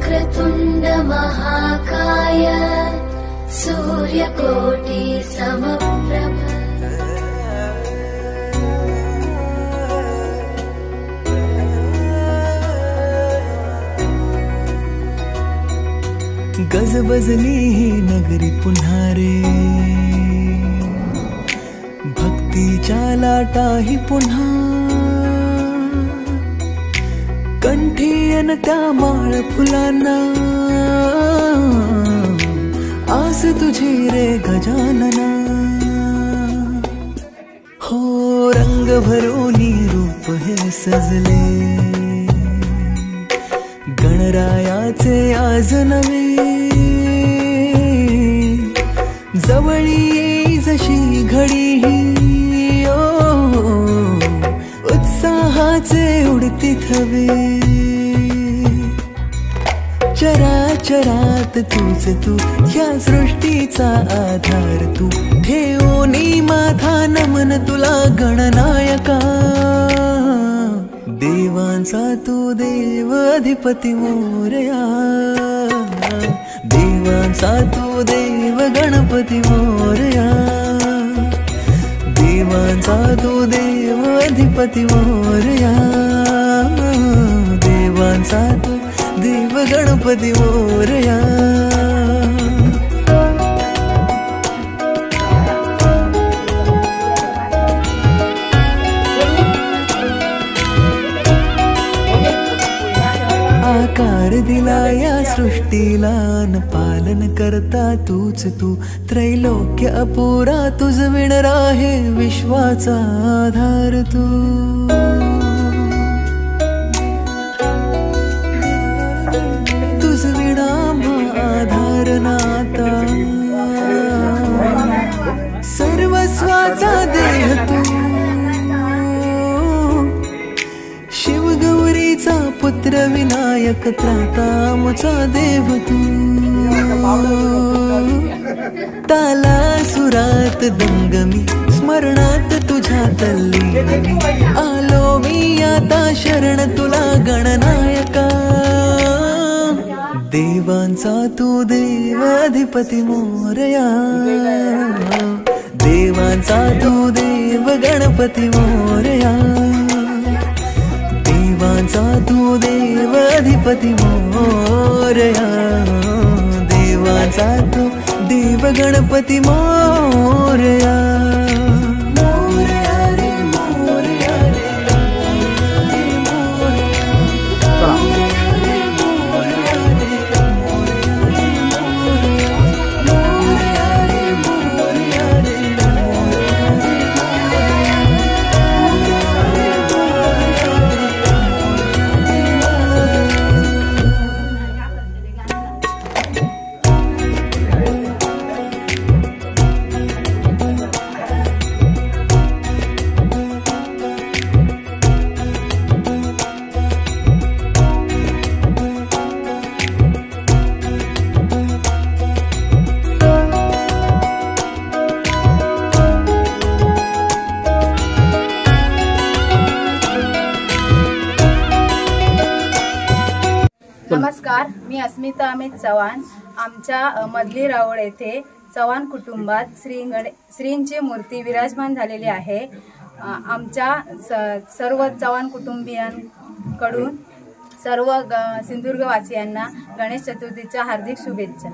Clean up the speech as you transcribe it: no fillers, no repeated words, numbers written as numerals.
वक्रतुण्ड महाकाय सूर्यकोटि समप्रभ। गजबजली ही नगरी पुन्हा रे, भक्तीच्या लाटाही पुन्हा, कंठी अन त्या माळ फुलांना, आस तुझी रे गजानना। हो रंग भरोनी रूप हे सजले, गणरायाचे आज नवे, जवळी येई जशी घडी ही, उत्साहाचे उडती थवे। चराचरात तूच तू, ह्या सृष्टीचा आधार तू, ठेवोनी माझा नमन तुला गणनायका। देवांचा तू देव अधिपती मोरया, देवांचा तू देव गणपती मोरया, देवांचा तू देव अधिपती मोरया, देवांचा तू देव गणपती मोरया। आकार दिला या सृष्टीला न पालन करता तूच तू, त्रैलोक्य अपुरा तुझ विण राहे विश्वाचा आधार तू। तुझ विणा आधार नाता, सर्वस्वाचा देह तू, शिवगौरीचा पुत्र विनायक त्राता मुचा देव तू। ताला सुरात दंगमी, स्मरणात तुझ्या तल्लीनी, आलो मी आता शरण तुला गणनायका। देवांचा तू देव अधिपती मोरया, देवांचा तू देव गणपती मोरया, देवांचा तू देव अधिपती मोरया, देवांचा तू देव गणपती मोरया। नमस्कार, मी अस्मिता अमित चव्हाण। आमच्या मधली रावळ येथे चव्हाण कुटुंबात श्रींची मूर्ती विराजमान झालेली आहे। आमच्या सर्व चव्हाण कुटुंबियांकडून सर्व सिंधुदुर्गवासियांना गणेश चतुर्थीच्या हार्दिक शुभेच्छा।